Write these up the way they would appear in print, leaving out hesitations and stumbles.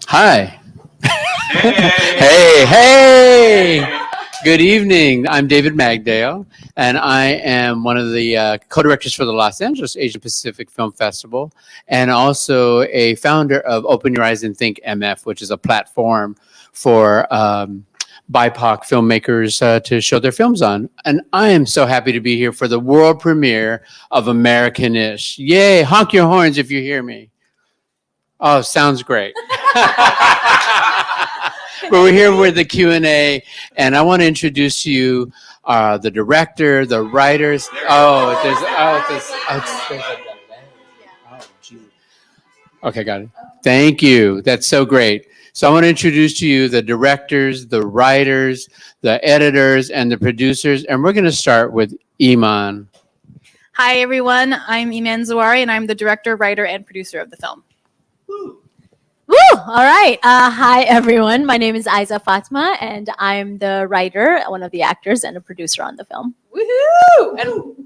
Hi. Hey. Good evening. I'm David Magdale, and I am one of the co-directors for the Los Angeles Asian Pacific Film Festival, and also a founder of Open Your Eyes and Think MF, which is a platform for BIPOC filmmakers to show their films on. And I am so happy to be here for the world premiere of Americanish. Yay! Honk your horns if you hear me. Oh, sounds great. But we're here with the Q&A, and I want to introduce to you the director, the writers. Okay, got it. Thank you. That's so great. So I want to introduce to you the directors, the writers, the editors, and the producers, and we're going to start with Iman. Hi, everyone. I'm Iman Zawari, and I'm the director, writer, and producer of the film. Woo! All right. Hi, everyone. My name is Aiza Fatma, and I'm the writer, one of the actors, and a producer on the film. Woohoo!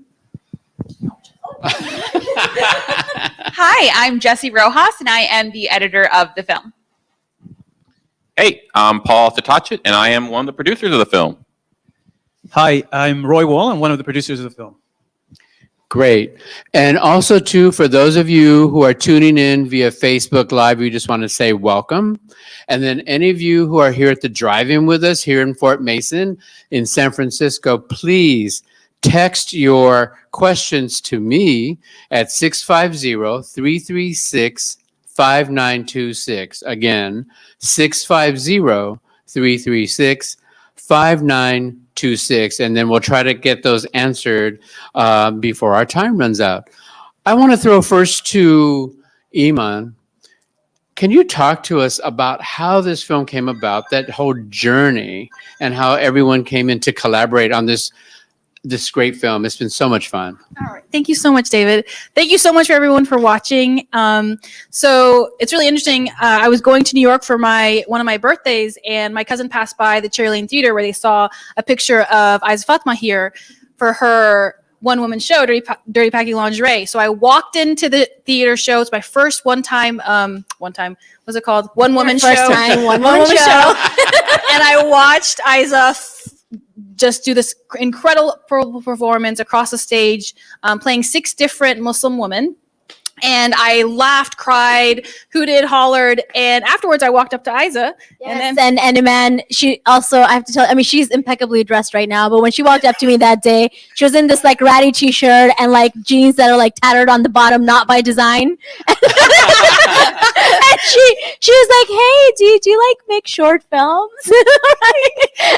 Hi, I'm Jessie Rojas, and I am the editor of the film. Hey, I'm Paul Tatachet, and I am one of the producers of the film. Hi, I'm Roy Wall. I'm one of the producers of the film. Great. And also, too, for those of you who are tuning in via Facebook Live, we just want to say welcome. And then any of you who are here at the drive-in with us here in Fort Mason in San Francisco, please text your questions to me at 650-336-5926. Again, 650-336-5926. And then we'll try to get those answered before our time runs out. I want to throw first to Iman. Can you talk to us about how this film came about, that whole journey, and how everyone came in to collaborate on this great film? It's been so much fun. All right. Thank you so much, David. Thank you so much for everyone for watching. So it's really interesting. I was going to New York for one of my birthdays, and my cousin passed by the Cherry Lane Theater where they saw a picture of Aiza Fatma here for her one-woman show, Dirty Packing Lingerie. So I walked into the theater show. It's my first one-time, what's it called? One-woman show. First time, one-woman show. And I watched Aiza just do this incredible performance across the stage, playing 6 different Muslim women. And I laughed, cried, hooted, hollered, and afterwards I walked up to Aiza. Yes, and Iman, she also, I have to tell, she's impeccably dressed right now, but when she walked up to me that day, she was in this like ratty t-shirt and like jeans that are like tattered on the bottom, not by design. And she was like, hey, do you like make short films?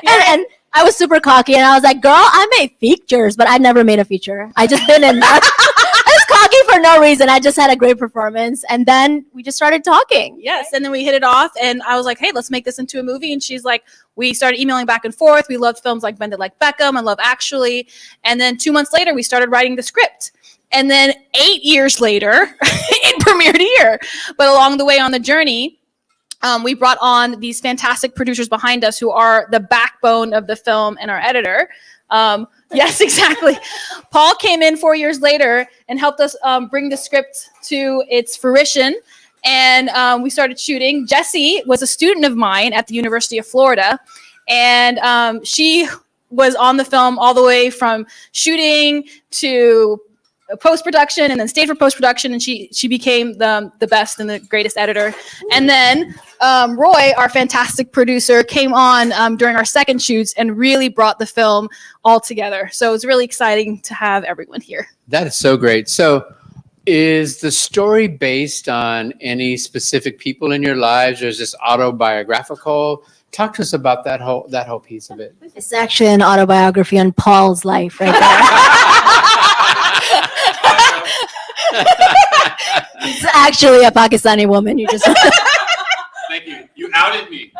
and I was super cocky, and I was like, girl, I made features, but I never made a feature. I just been in that. I was cocky for no reason. I just had a great performance, and then we just started talking. Yes, and then we hit it off, and I was like, hey, let's make this into a movie. And she's like, we started emailing back and forth. We loved films like Bend It Like Beckham and Love Actually. And then 2 months later, we started writing the script. And then 8 years later, it premiered here. But along the way on the journey, we brought on these fantastic producers behind us who are the backbone of the film and our editor. Yes, exactly. Paul came in 4 years later and helped us bring the script to its fruition. And we started shooting. Jessie was a student of mine at the University of Florida. And she was on the film all the way from shooting to post-production, and then stayed for post-production, and she became the best and the greatest editor. And then Roy, our fantastic producer, came on during our second shoots and really brought the film all together. So it's really exciting to have everyone here. That is so great. So is the story based on any specific people in your lives, or is this autobiographical? Talk to us about that whole piece of it. It's actually an autobiography on Paul's life right there. It's actually a Pakistani woman. You just Thank you. You outed me.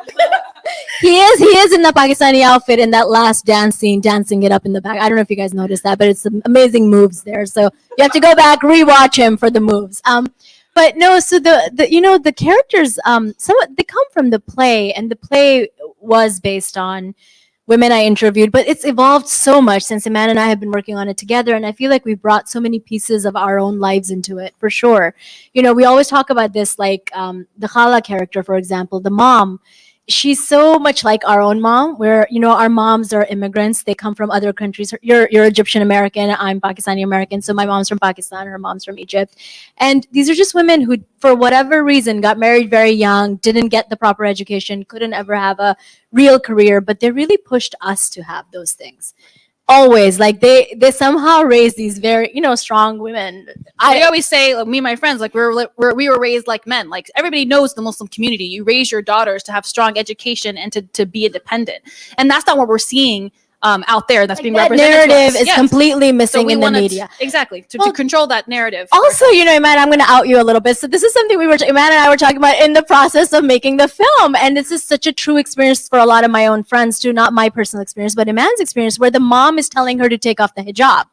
he is in the Pakistani outfit in that last dance scene, dancing it up in the back. I don't know if you guys noticed that, but it's some amazing moves there. So you have to go back, rewatch him for the moves. But no, so the characters, they come from the play, and the play was based on women I interviewed, but it's evolved so much since Iman and I have been working on it together. And I feel like we've brought so many pieces of our own lives into it, for sure. You know, we always talk about this, like the Khala character, for example, the mom. She's so much like our own mom, where, you know, our moms are immigrants. They come from other countries. You're Egyptian American. I'm Pakistani American. So my mom's from Pakistan. Her mom's from Egypt. And these are just women who, for whatever reason, got married very young, didn't get the proper education, couldn't ever have a real career, but they really pushed us to have those things. Always, like they somehow raised these very, you know, strong women. I always say, like, me and my friends, like we were raised like men. Like everybody knows the Muslim community. You raise your daughters to have strong education and to be independent, and that's not what we're seeing out there. That's Like being that represented. narrative to us. is Yes. completely missing So we in the wanna media. exactly to Well, control that narrative. Also, you know, Iman, I'm going to out you a little bit. So this is something Iman and I were talking about in the process of making the film. And this is such a true experience for a lot of my own friends too, not my personal experience, but Iman's experience, where the mom is telling her to take off the hijab.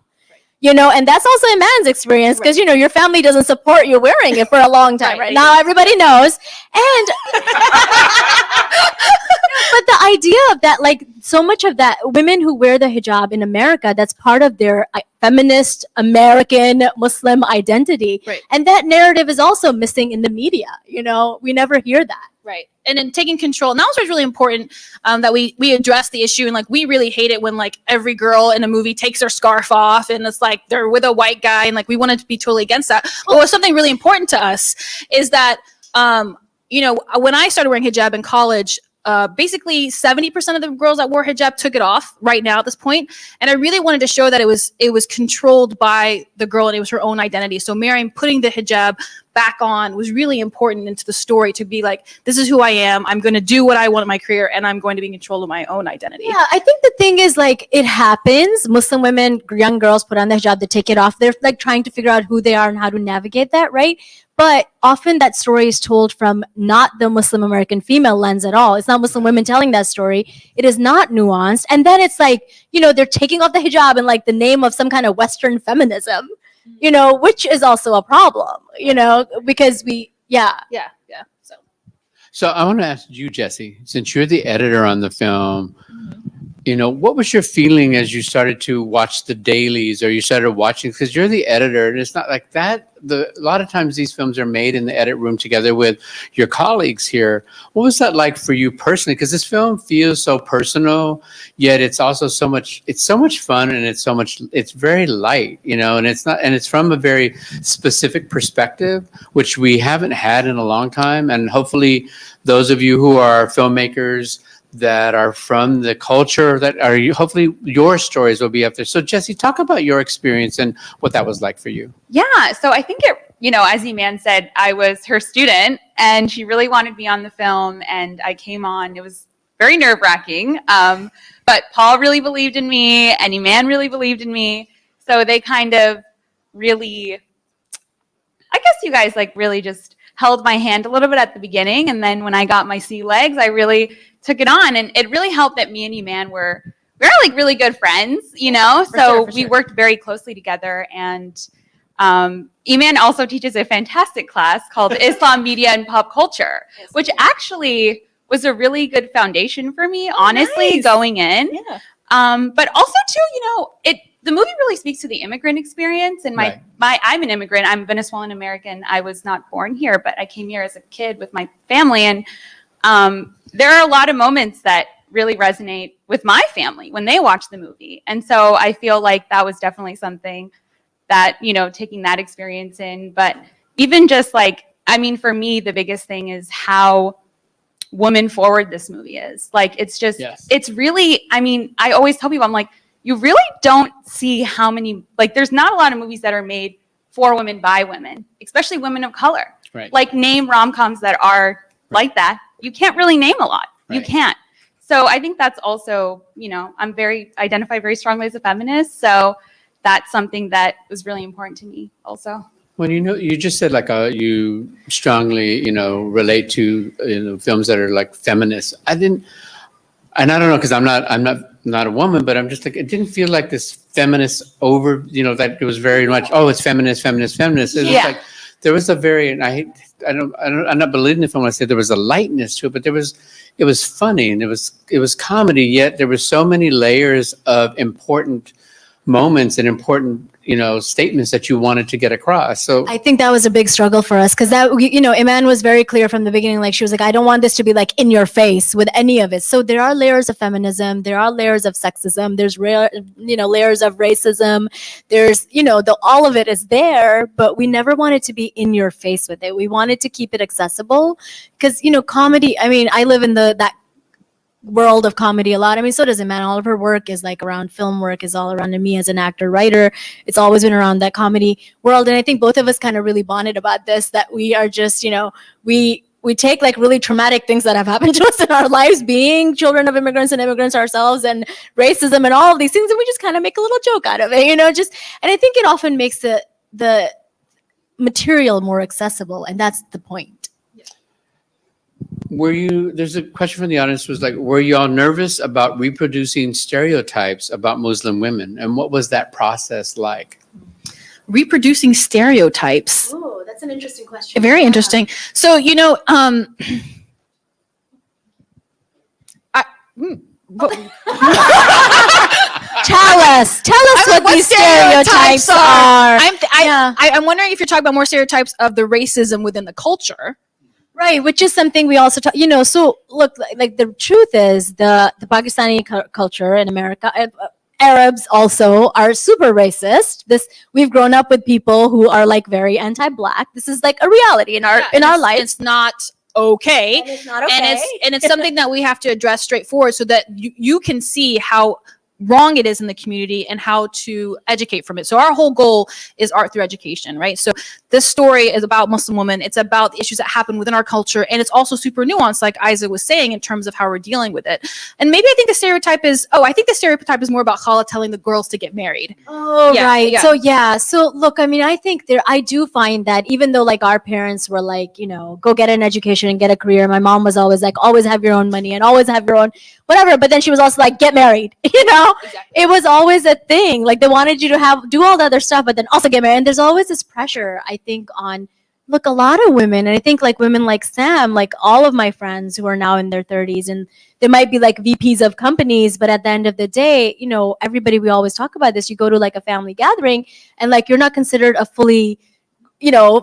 You know, and that's also Iman's experience because, you know, your family doesn't support you wearing it for a long time. Right now, everybody knows. And but the idea of that, like so much of that, women who wear the hijab in America, that's part of their feminist American Muslim identity. Right. And that narrative is also missing in the media. You know, we never hear that. Right. And then taking control. And that was really important that we address the issue. And like, we really hate it when like every girl in a movie takes her scarf off and it's like they're with a white guy. And like, we wanted to be totally against that. But what's something really important to us is that, you know, when I started wearing hijab in college, basically 70% of the girls that wore hijab took it off right now at this point. And I really wanted to show that it was controlled by the girl and it was her own identity. So Miriam putting the hijab back on was really important into the story to be like, this is who I am. I'm going to do what I want in my career and I'm going to be in control of my own identity. Yeah, I think the thing is, like, it happens. Muslim women, young girls put on the hijab, they take it off. They're like trying to figure out who they are and how to navigate that, right? But often that story is told from not the Muslim American female lens at all. It's not Muslim women telling that story. It is not nuanced. And then it's like, you know, they're taking off the hijab in like the name of some kind of Western feminism, you know, which is also a problem, you know, because Yeah. So I want to ask you, Jesse, since you're the editor on the film, you know, what was your feeling as you started to watch the dailies or you started watching, because you're the editor and it's not like that. A lot of times these films are made in the edit room together with your colleagues here. What was that like for you personally? Because this film feels so personal, yet it's also so much fun and it's very light, you know, and it's from a very specific perspective, which we haven't had in a long time. And hopefully those of you who are filmmakers that are from the culture hopefully your stories will be up there. So Jesse, talk about your experience and what that was like for you. Yeah, so I think it, you know, as Iman said, I was her student and she really wanted me on the film and I came on. It was very nerve-wracking, but Paul really believed in me and Iman really believed in me. So they kind of really, I guess you guys like really just held my hand a little bit at the beginning. And then when I got my sea legs, I really took it on. And it really helped that me and Iman we're like really good friends, you know? So we worked very closely together. And Iman also teaches a fantastic class called Islam Media and Pop Culture, which actually was a really good foundation for me, honestly, going in. Yeah. But also too, you know, the movie really speaks to the immigrant experience. And I'm an immigrant. I'm Venezuelan American. I was not born here, but I came here as a kid with my family. And there are a lot of moments that really resonate with my family when they watch the movie. And so I feel like that was definitely something that, you know, taking that experience in. But even just like, I mean, for me, the biggest thing is how woman forward this movie is. Like, it's just, it's really, I mean, I always tell people, I'm like, you really don't see how many, like, there's not a lot of movies that are made for women by women, especially women of color. Right. Like, name rom-coms that are like that. You can't really name a lot. You can't. So I think that's also, you know, identify very strongly as a feminist. So that's something that was really important to me also. Well, you know, you just said like you strongly, you know, relate to, you know, films that are like feminist. I don't know, because I'm not a woman, but I'm just like, it didn't feel like this feminist you know, that it was very much, oh, it's feminist. It was like, there was a very, and I'm not believing the film when I say there was a lightness to it, but it was funny and it was comedy, yet there were so many layers of important moments and important, statements that you wanted to get across. So I think that was a big struggle for us because Iman was very clear from the beginning. Like she was like, I don't want this to be like in your face with any of it. So there are layers of feminism, there are layers of sexism, there's layers of racism. There's all of it is there, but we never wanted to be in your face with it. We wanted to keep it accessible because comedy. I mean, I live in that world of comedy a lot. I mean, so does Iman. All of her work is like around film work, is all around me as an actor, writer. It's always been around that comedy world. And I think both of us kind of really bonded about this, that we are just, we take like really traumatic things that have happened to us in our lives, being children of immigrants and immigrants ourselves, and racism and all of these things. And we just kind of make a little joke out of it, and I think it often makes the material more accessible. And that's the point. There's a question from the audience was like, were you all nervous about reproducing stereotypes about Muslim women? And what was that process like? Reproducing stereotypes. Oh, that's an interesting question. Very interesting. So, Tell us what these stereotypes are. I'm wondering if you're talking about more stereotypes of the racism within the culture. Right, which is something we also talk, so look, like the truth is the Pakistani culture in America, Arabs also are super racist. We've grown up with people who are like very anti-Black. This is like a reality in our life. It's not okay. And it's not okay. And it's something that we have to address straightforward so that you can see how wrong it is in the community and how to educate from it. So our whole goal is art through education, right? So this story is about Muslim women. It's about the issues that happen within our culture. And it's also super nuanced, like Isa was saying, in terms of how we're dealing with it. And maybe I think the stereotype is more about Khala telling the girls to get married. Oh, Yeah, right. yeah. So look, I mean, I think I do find that even though like our parents were like, go get an education and get a career. My mom was always like, always have your own money and always have your own whatever. But then she was also like, get married, Exactly. It was always a thing. Like they wanted you to do all the other stuff, but then also get married. And there's always this pressure, I think, on a lot of women. And I think like women like Sam, like all of my friends who are now in their 30s, and they might be like VPs of companies, but at the end of the day, everybody, we always talk about this. You go to like a family gathering and like you're not considered a fully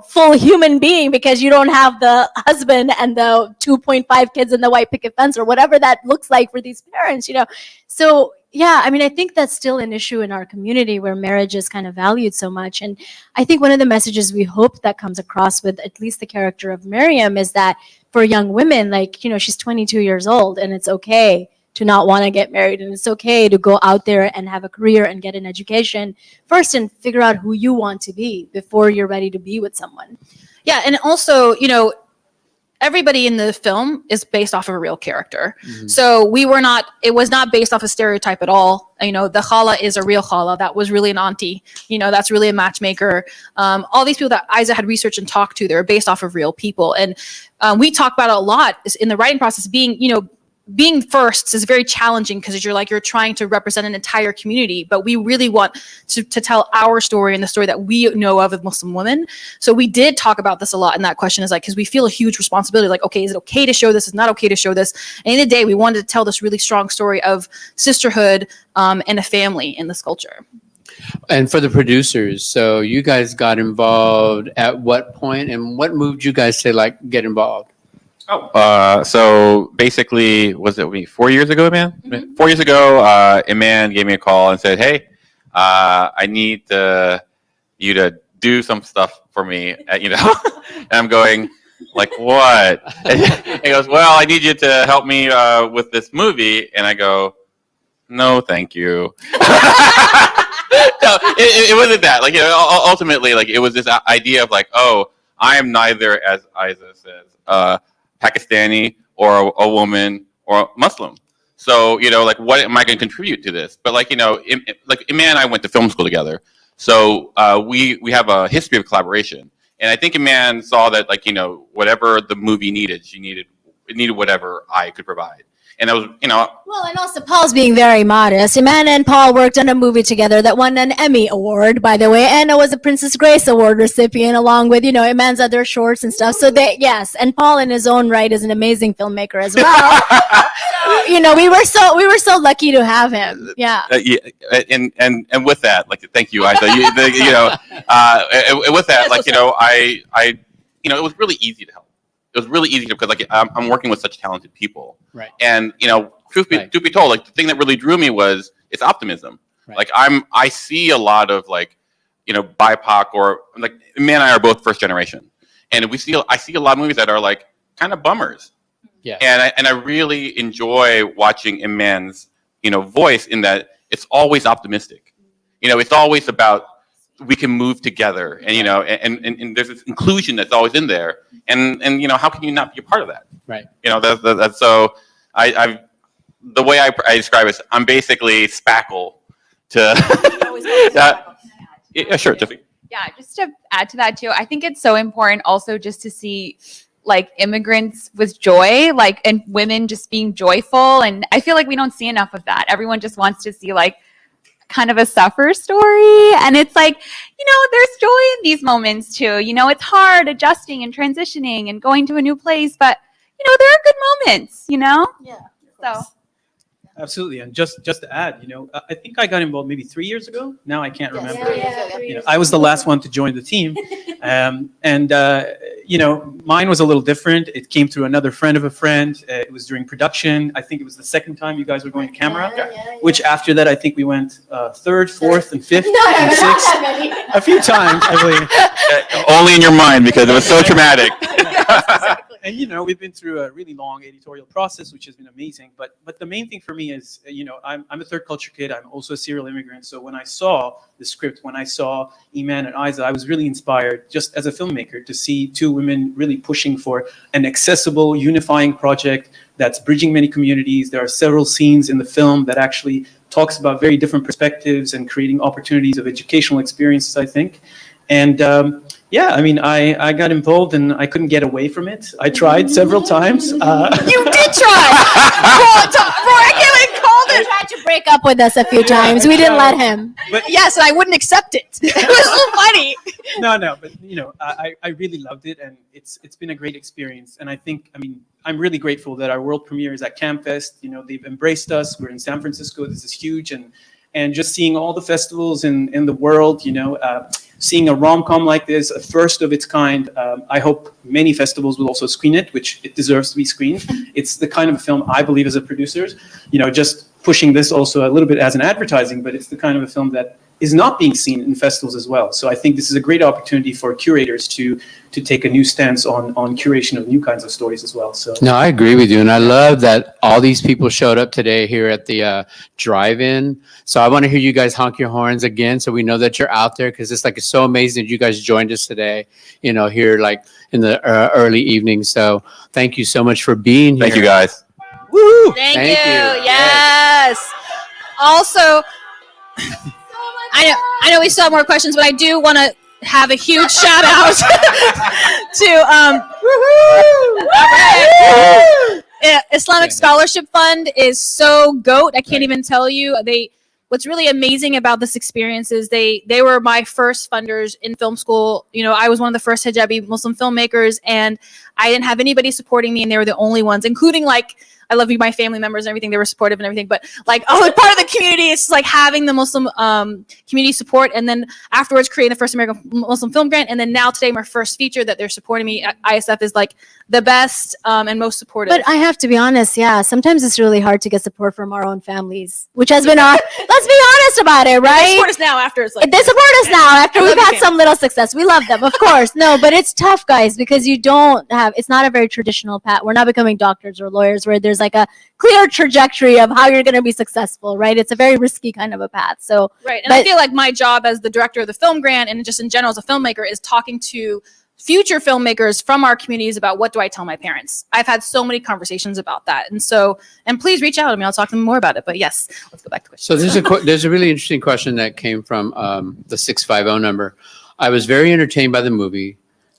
full human being because you don't have the husband and the 2.5 kids in the white picket fence or whatever that looks like for these parents, So yeah, I mean, I think that's still an issue in our community where marriage is kind of valued so much. And I think one of the messages we hope that comes across with at least the character of Miriam is that for young women, like, she's 22 years old and it's okay to not want to get married. And it's okay to go out there and have a career and get an education first and figure out who you want to be before you're ready to be with someone. Yeah. And also, everybody in the film is based off of a real character. Mm-hmm. So it was not based off a stereotype at all. The Khala is a real Khala. That was really an auntie. That's really a matchmaker. All these people that Isa had researched and talked to, they're based off of real people. And we talk about it a lot in the writing process, being firsts is very challenging because you're trying to represent an entire community, but we really want to tell our story and the story that we know of Muslim women. So we did talk about this a lot. And that question is like, because we feel a huge responsibility, like, okay, is it okay to show this? Is it not okay to show this? And in the day, we wanted to tell this really strong story of sisterhood and a family in this culture. And for the producers, so you guys got involved at what point and what moved you guys to like get involved? So basically, was it 4 years ago, man? Mm-hmm. 4 years ago, Iman gave me a call and said, "Hey, I need you to do some stuff for me." And I'm going, like, what? And he goes, "Well, I need you to help me with this movie." And I go, "No, thank you." No, it wasn't that. Like, ultimately, like, it was this idea of like, oh, I am neither, as Isa says, Pakistani or a woman or Muslim. So, like, what am I going to contribute to this? But like, like Iman and I went to film school together. So we have a history of collaboration. And I think Iman saw that, like, whatever the movie needed, it needed whatever I could provide. And that was, Well, and also Paul's being very modest. Iman and Paul worked on a movie together that won an Emmy Award, by the way, and it was a Princess Grace Award recipient, along with Iman's other shorts and stuff. So yes, and Paul in his own right is an amazing filmmaker as well. So, we were so lucky to have him. Yeah. And with that, like, thank you, Isa. And with that, like, it was really easy to help. It was really easy because, like, I'm working with such talented people. Right. And truth be told, like, the thing that really drew me was its optimism. Right. Like, I see a lot of, like, BIPOC, or like, Iman and I are both first generation, and I see a lot of movies that are like kind of bummers. Yeah. And I really enjoy watching Iman's voice in that it's always optimistic. It's always about, we can move together, and and there's this inclusion that's always in there, and how can you not be a part of that? Right. That's so. The way I describe it is, I'm basically spackle to. Yeah, sure. Yeah, just to add to that too, I think it's so important also just to see like immigrants with joy, like, and women just being joyful, and I feel like we don't see enough of that. Everyone just wants to see like kind of a suffer story, and it's like, there's joy in these moments too. It's hard adjusting and transitioning and going to a new place, but there are good moments. Yeah. So Absolutely. And just to add, I think I got involved maybe 3 years ago. Now I can't remember. I was the last one to join the team. Mine was a little different. It came through another friend of a friend. It was during production. I think it was the second time you guys were going to camera, which after that, I think we went third, fourth, and fifth, and sixth. A few times, I believe. Only in your mind, because it was so traumatic. And we've been through a really long editorial process, which has been amazing. But the main thing for me is, I'm a third culture kid. I'm also a serial immigrant. So when I saw the script, when I saw Iman and Isa, I was really inspired, just as a filmmaker, to see two women really pushing for an accessible, unifying project that's bridging many communities. There are several scenes in the film that actually talks about very different perspectives and creating opportunities of educational experiences, I think. And I got involved and I couldn't get away from it. I tried several times. You did try. Roy Gillen called He tried to break up with us a few times. We didn't let him. But Yes, and I wouldn't accept it. It was so funny. no, but I really loved it, and it's been a great experience. And I'm really grateful that our world premiere is at CAAMFest. They've embraced us. We're in San Francisco. This is huge, and just seeing all the festivals in the world, seeing a rom-com like this, a first of its kind. I hope many festivals will also screen it, which it deserves to be screened. It's the kind of film I believe as a producer, just pushing this also a little bit as an advertising, but it's the kind of a film that is not being seen in festivals as well. So I think this is a great opportunity for curators to take a new stance on curation of new kinds of stories as well. So No, I agree with you. And I love that all these people showed up today here at the drive-in. So I want to hear you guys honk your horns again so we know that you're out there, because it's so amazing that you guys joined us today, here like in the early evening. So thank you so much for being here. Thank you, guys. Woo! Thank Thank you. you. Yes. Also, I know we still have more questions, but I do want to have a huge shout out to Islamic Scholarship Fund is so GOAT. I can't even tell you. What's really amazing about this experience is they were my first funders in film school. I was one of the first hijabi Muslim filmmakers, and I didn't have anybody supporting me, and they were the only ones, including I love you, my family members and everything. They were supportive and everything, but part of the community, it's just having the Muslim community support. And then afterwards creating the first American Muslim Film Grant. And then now today, my first feature that they're supporting me at ISF is the best and most supportive. But I have to be honest, sometimes it's really hard to get support from our own families, which has been let's be honest about it, right? They support us now after it's They support us now after we've had some little success. We love them, of course. No, but it's tough, guys, because it's not a very traditional path. We're not becoming doctors or lawyers where there's a clear trajectory of how you're going to be successful, right? It's a very risky kind of a path. So right, and I feel like my job as the director of the film grant and just in general as a filmmaker is talking to future filmmakers from our communities about what do I tell my parents. I've had so many conversations about that, and please reach out to me. I'll talk to them more about it. But yes, let's go back to questions. So there's a really interesting question that came from the 650 number. I was very entertained by the movie.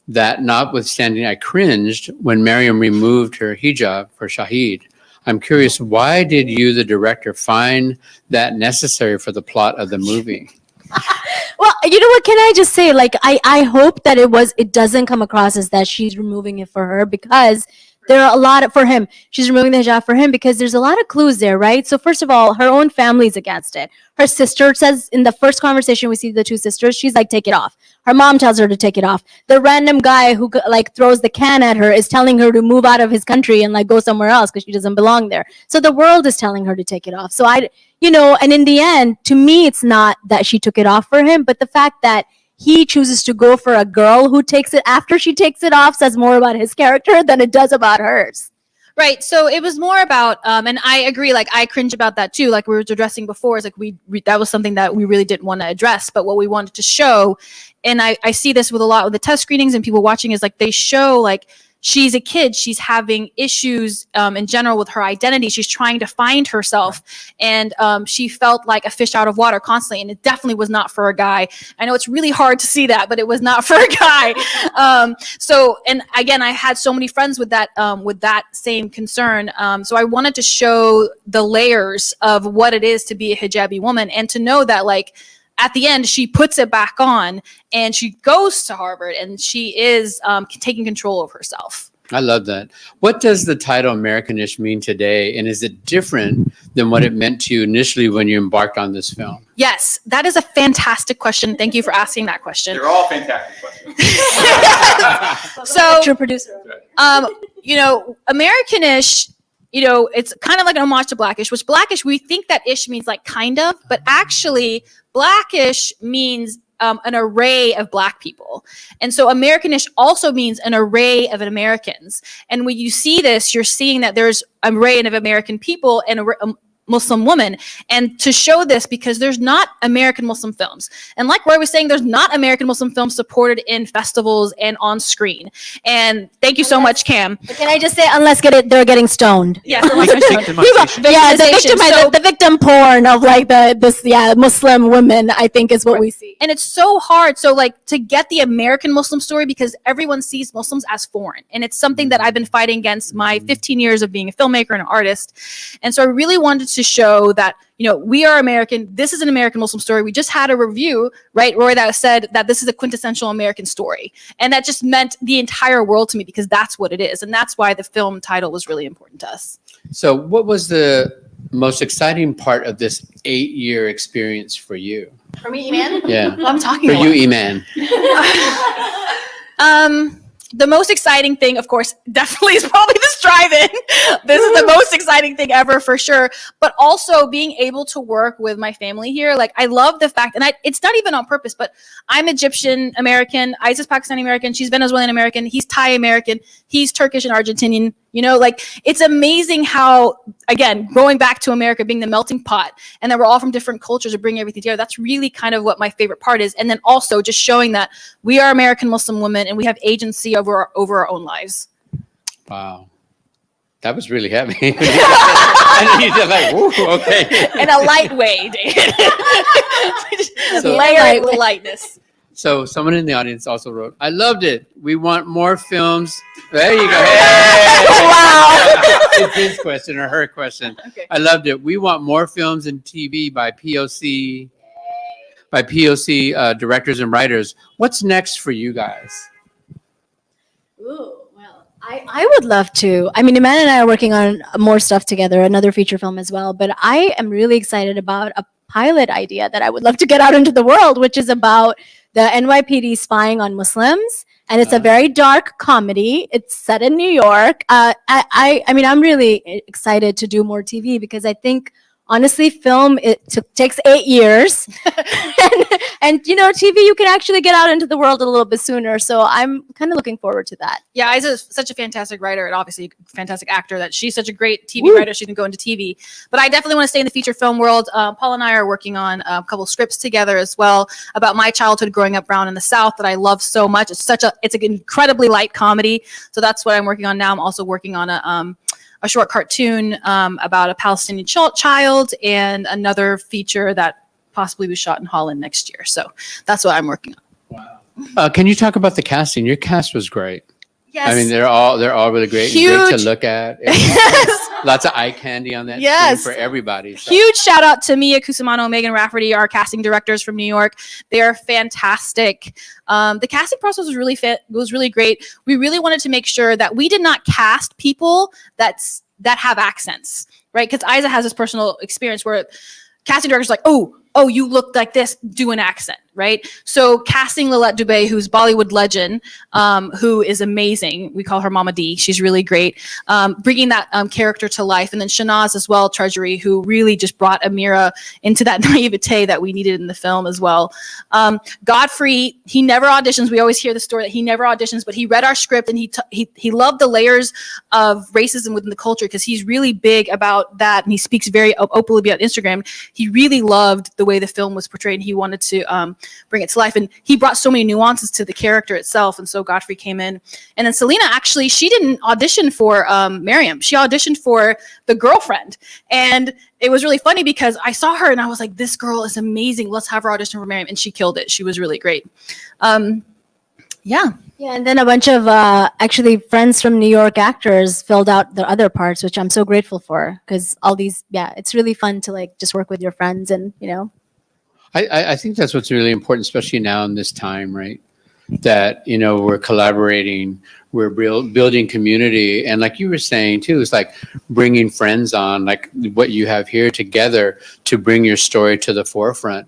That notwithstanding, I cringed when Miriam removed her hijab for Shahid. I'm curious, why did you, the director, find that necessary for the plot of the movie? Well, you know what? Can I just say, like, I hope that it doesn't come across as that she's removing it for her, because there are a lot of, for him, she's removing the hijab for him because there's a lot of clues there, right? So first of all, her own family's against it. Her sister says in the first conversation we see the two sisters, she's like, take it off. Her mom tells her to take it off. The random guy who like throws the can at her is telling her to move out of his country and like go somewhere else because she doesn't belong there. So the world is telling her to take it off. So and in the end, to me, it's not that she took it off for him, but the fact that he chooses to go for a girl who takes it after she takes it off says more about his character than it does about hers. Right. So it was more about, and I agree, like I cringe about that too. Like we were addressing before, is like that was something that we really didn't want to address. But what we wanted to show, and I see this with a lot of the test screenings and people watching, is like they show like she's a kid, she's having issues in general with her identity. She's trying to find herself, and she felt like a fish out of water constantly, and it definitely was not for a guy. I know it's really hard to see that, but it was not for a guy. So, and again, I had so many friends with that same concern. So I wanted to show the layers of what it is to be a hijabi woman, and to know that like, at the end, she puts it back on and she goes to Harvard, and she is taking control of herself. I love that. What does the title Americanish mean today? And is it different than what it meant to you initially when you embarked on this film? Yes, that is a fantastic question. Thank you for asking that question. They're all fantastic questions. So, Producer. Americanish, it's kind of like an homage to Blackish, which Blackish, we think that ish means like kind of, but actually Blackish means an array of Black people. And so Americanish also means an array of Americans. And when you see this, you're seeing that there's an array of American people and a Muslim woman. And to show this, because there's not American Muslim films. And like Roy was saying, there's not American Muslim films supported in festivals and on screen. And thank you so much, Cam. Can I just say, unless they're getting stoned? Yes. Victimization. Yeah, So- the victim porn of like Muslim women, I think, is what we see. And it's so hard. So like to get the American Muslim story, because everyone sees Muslims as foreign. And it's something that I've been fighting against my 15 years of being a filmmaker and an artist. And so I really wanted to show that, we are American. This is an American Muslim story. We just had a review, right, Roy, that said that this is a quintessential American story. And that just meant the entire world to me, because that's what it is. And that's why the film title was really important to us. So what was the most exciting part of this 8-year experience for you? For me, Iman? Yeah. I'm talking For about. you, Iman. The most exciting thing, of course, definitely is probably this drive-in. This is the most exciting thing ever, for sure. But also being able to work with my family here. Like, I love the fact, and it's not even on purpose, but I'm Egyptian American, Isa's Pakistani American, she's Venezuelan American, he's Thai American, he's Turkish and Argentinian. It's amazing how, again, going back to America being the melting pot, and then we're all from different cultures to bring everything together. That's really kind of what my favorite part is. And then also just showing that we are American Muslim women and we have agency over our own lives. Wow. That was really heavy. And you just like, woo, okay. In a light way, David. So- Layer it with lightness. So someone in the audience also wrote, I loved it. We want more films. There you go. Hey! Wow. It's his question or her question. Okay. I loved it. We want more films and TV by POC directors and writers. What's next for you guys? Ooh, well, I would love to. I mean, Iman and I are working on more stuff together, another feature film as well. But I am really excited about a pilot idea that I would love to get out into the world, which is about the NYPD spying on Muslims. And it's a very dark comedy. It's set in New York. I mean, I'm really excited to do more TV, because I think, honestly, film, takes 8 years. and TV, you can actually get out into the world a little bit sooner. So I'm kind of looking forward to that. Yeah, Isa's such a fantastic writer and obviously a fantastic actor, that she's such a great TV writer. She can go into TV. But I definitely want to stay in the feature film world. Paul and I are working on a couple scripts together as well about my childhood growing up brown in the South that I love so much. It's an incredibly light comedy. So that's what I'm working on now. I'm also working on a short cartoon about a Palestinian child, and another feature that possibly was shot in Holland next year. So that's what I'm working on. Wow. Can you talk about the casting? Your cast was great. Yes. I mean, they're all really great, and Huge. great to look at. Yes. Lots of eye candy on that Yes. screen for everybody. So. Huge shout out to Mia Cusimano and Megan Rafferty, our casting directors from New York. They are fantastic. The casting process was really great. We really wanted to make sure that we did not cast people that have accents, right? Because Isa has this personal experience where casting directors are like, oh, you look like this, do an accent, right? So casting Lilette Dubé, who's Bollywood legend, who is amazing. We call her Mama D. She's really great. Bringing that character to life. And then Shanaz as well, Treasury, who really just brought Amira into that naivete that we needed in the film as well. Godfrey, he never auditions. We always hear the story that he never auditions, but he read our script and he loved the layers of racism within the culture because he's really big about that. And he speaks very openly about Instagram. He really loved the way the film was portrayed. And he wanted to bring it to life. And he brought so many nuances to the character itself. And so Godfrey came in. And then Selena, actually, she didn't audition for Miriam. She auditioned for the girlfriend. And it was really funny because I saw her and I was like, this girl is amazing. Let's have her audition for Miriam. And she killed it. She was really great. Yeah. Yeah, and then a bunch of actually friends from New York actors filled out the other parts, which I'm so grateful for because all these, it's really fun to like just work with your friends and, you know. I think that's what's really important, especially now in this time, right? That, you know, we're collaborating, we're building community. And like you were saying too, it's like bringing friends on, like what you have here together to bring your story to the forefront.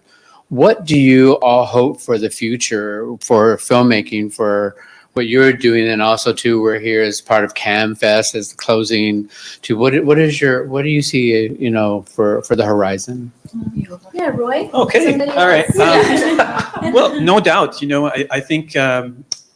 What do you all hope for the future for filmmaking, for what you're doing? And also too, we're here as part of CAAMFest as the closing to what do you see, you know, for the horizon? Yeah, Roy. Okay, all right. Well, no doubt, you know, I think,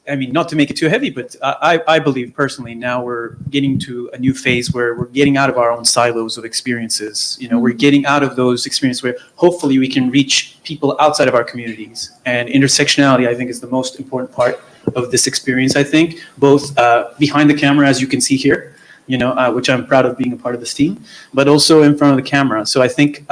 I mean, not to make it too heavy, but I believe personally now we're getting to a new phase where we're getting out of our own silos of experiences. You know, we're getting out of those experiences where hopefully we can reach people outside of our communities. And intersectionality, I think, is the most important part of this experience, I think, both behind the camera, as you can see here, you know, which I'm proud of being a part of this team, but also in front of the camera. So I think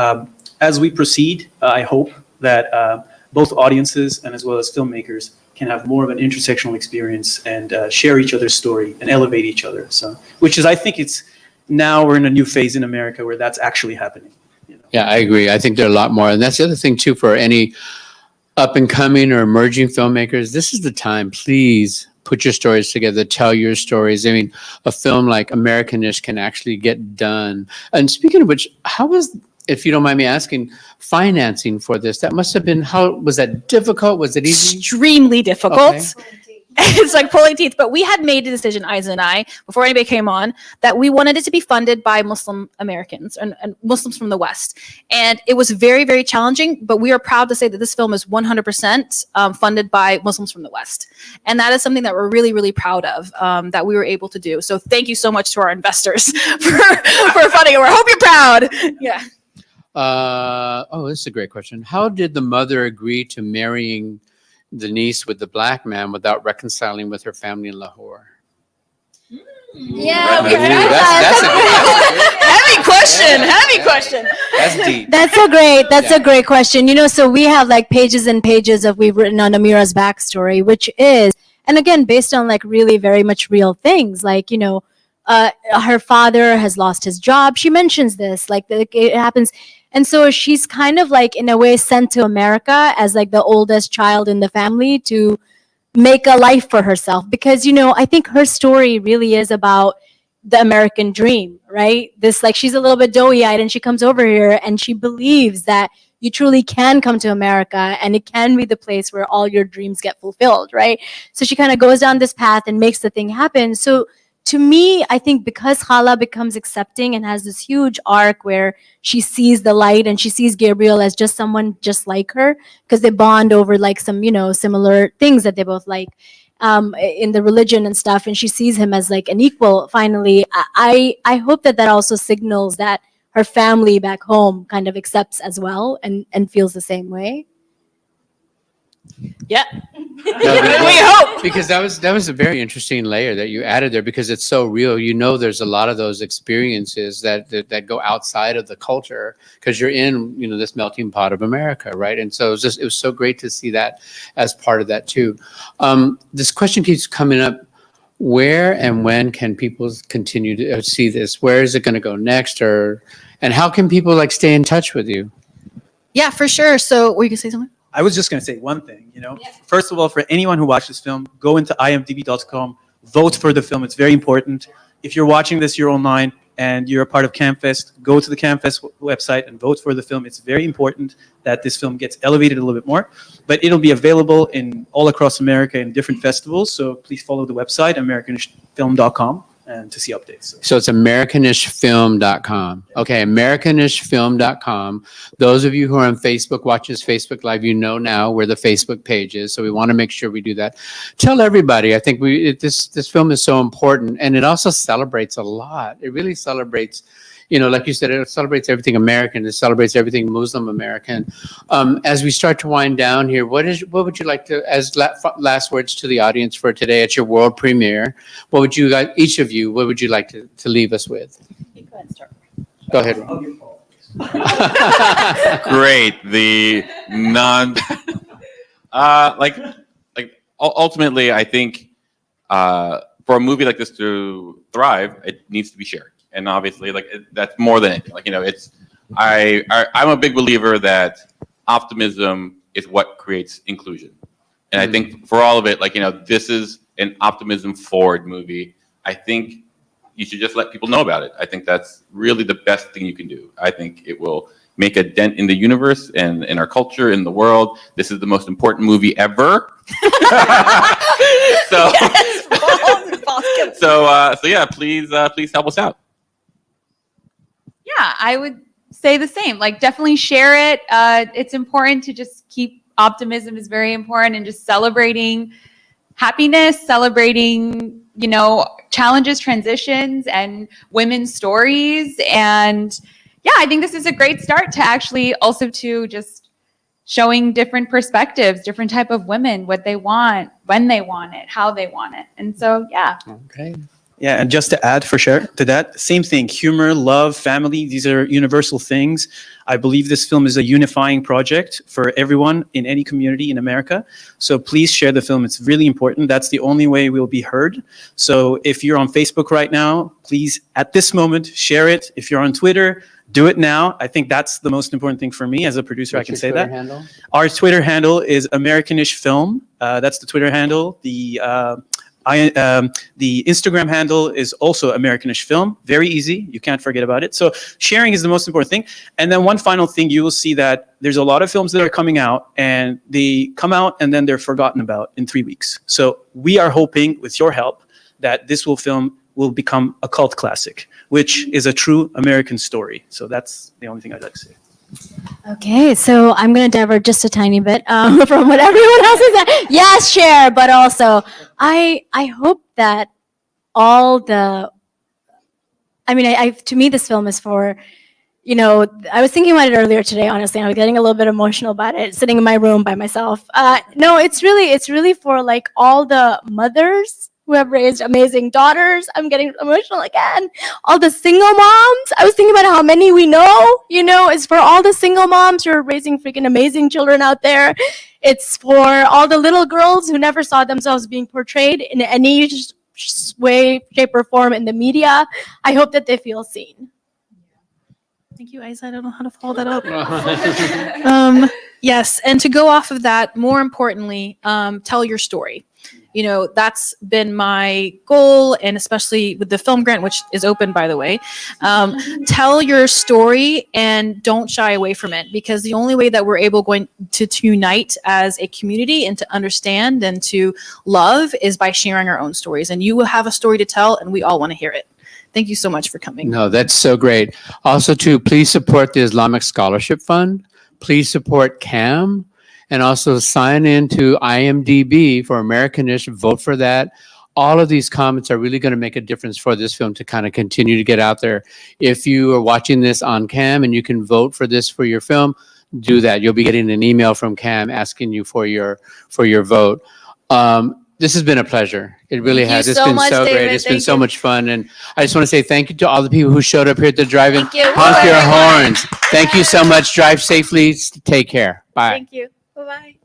as we proceed, I hope that both audiences and as well as filmmakers can have more of an intersectional experience and share each other's story and elevate each other. So, which is, I think it's now we're in a new phase in America where that's actually happening. You know? Yeah, I agree. I think there are a lot more. And that's the other thing too, for any up and coming or emerging filmmakers, this is the time. Please put your stories together, tell your stories. I mean, a film like Americanish can actually get done. And speaking of which, how was, if you don't mind me asking, financing for this? That must have been, how was that difficult? Was it easy? Extremely difficult. Okay. It's like pulling teeth, but we had made a decision, Isa and I, before anybody came on, that we wanted it to be funded by Muslim Americans and Muslims from the West. And it was very, very challenging, but we are proud to say that this film is 100% funded by Muslims from the West. And that is something that we're really, really proud of, that we were able to do. So thank you so much to our investors for funding it. I hope you're proud. Yeah. This is a great question. How did the mother agree to marrying the niece with the black man without reconciling with her family in Lahore? Yeah, That's a good Heavy question. Heavy question. That's deep. That's a great question. You know, so we have like pages and pages of we've written on Amira's backstory, which is, and again, based on like really very much real things, like, you know, her father has lost his job. She mentions this, like it happens. And so she's kind of like, in a way, sent to America as like the oldest child in the family to make a life for herself. Because, you know, I think her story really is about the American dream, right? This, like, she's a little bit doughy-eyed and she comes over here and she believes that you truly can come to America and it can be the place where all your dreams get fulfilled, right? So she kind of goes down this path and makes the thing happen. So to me, I think because Khala becomes accepting and has this huge arc where she sees the light and she sees Gabriel as just someone just like her, because they bond over like some, you know, similar things that they both like in the religion and stuff. And she sees him as like an equal. Finally, I hope that that also signals that her family back home kind of accepts as well and feels the same way. Yeah. We hope. Because that was a very interesting layer that you added there, because it's so real. You know, there's a lot of those experiences that go outside of the culture because you're in, you know, this melting pot of America, right? And so it was so great to see that as part of that too. This question keeps coming up. where and when can people continue to see this? Where is it going to go next, and how can people like stay in touch with you? Yeah, for sure. So, were you gonna say something? I was just going to say one thing, First of all, for anyone who watched this film, go into imdb.com, vote for the film. It's very important. If you're watching this, you're online and you're a part of CAAMFest, go to the CAAMFest website and vote for the film. It's very important that this film gets elevated a little bit more. But it'll be available in all across America in different festivals. So please follow the website, americanishfilm.com, and to see updates. So it's americanishfilm.com. Okay, americanishfilm.com. Those of you who are on Facebook, watch this Facebook Live, you know now where the Facebook page is. So we want to make sure we do that. Tell everybody. I think this film is so important, and it also celebrates a lot. It really celebrates, like you said, it celebrates everything American. It celebrates everything Muslim American. As we start to wind down here, what would you like to, as last words to the audience for today at your world premiere? What would you guys, each of you, what would you like to leave us with? Go ahead. Great. The ultimately, I think for a movie like this to thrive, it needs to be shared. And obviously, that's more than it. I'm a big believer that optimism is what creates inclusion. And I think for all of it, this is an optimism forward movie. I think you should just let people know about it. I think that's really the best thing you can do. I think it will make a dent in the universe and in our culture, in the world. This is the most important movie ever. So yeah, please help us out. Yeah, I would say the same. Definitely share it. It's important to just keep optimism is very important, and just celebrating happiness, celebrating, challenges, transitions, and women's stories. And yeah, I think this is a great start to actually also to just showing different perspectives, different type of women, what they want, when they want it, how they want it. And so, yeah. Okay. Yeah, and just to add for sure to that, same thing, humor, love, family, these are universal things. I believe this film is a unifying project for everyone in any community in America. So please share the film. It's really important. That's the only way we'll be heard. So if you're on Facebook right now, please, at this moment, share it. If you're on Twitter, do it now. I think that's the most important thing for me as a producer. What's I can your say Twitter that. handle? Our Twitter handle is Americanish Film. That's the Twitter handle. The Instagram handle is also Americanish Film. Very easy. You can't forget about it. So sharing is the most important thing. And then one final thing, you will see that there's a lot of films that are coming out, and they come out and then they're forgotten about in 3 weeks. So we are hoping, with your help, that this film will become a cult classic, which is a true American story. So that's the only thing I'd like to say. Okay, so I'm going to divert just a tiny bit from what everyone else has said. Yes, share, but also I hope that all the, to me, this film is for, I was thinking about it earlier today, honestly. I was getting a little bit emotional about it, sitting in my room by myself. No, it's really for all the mothers who have raised amazing daughters. I'm getting emotional again. All the single moms. I was thinking about how many we know, it's for all the single moms who are raising freaking amazing children out there. It's for all the little girls who never saw themselves being portrayed in any way, shape, or form in the media. I hope that they feel seen. Thank you, Isa. I don't know how to follow that up. Yes, and to go off of that, more importantly, tell your story. That's been my goal, and especially with the film grant, which is open, by the way. Tell your story and don't shy away from it, because the only way that we're going to unite as a community and to understand and to love is by sharing our own stories. And you will have a story to tell, and we all want to hear it. Thank you so much for coming. No, that's so great. Also, too, please support the Islamic Scholarship Fund. Please support CAAM. And also sign into IMDb for Americanish, vote for that. All of these comments are really going to make a difference for this film to kind of continue to get out there. If you are watching this on CAAM and you can vote for this for your film, do that. You'll be getting an email from CAAM asking you for your vote. This has been a pleasure. It really has. It's been so great. It's been so much fun. And I just want to say thank you to all the people who showed up here at the drive-in. Honk your horns. Thank you so much. Drive safely. Take care. Bye. Thank you. Bye-bye.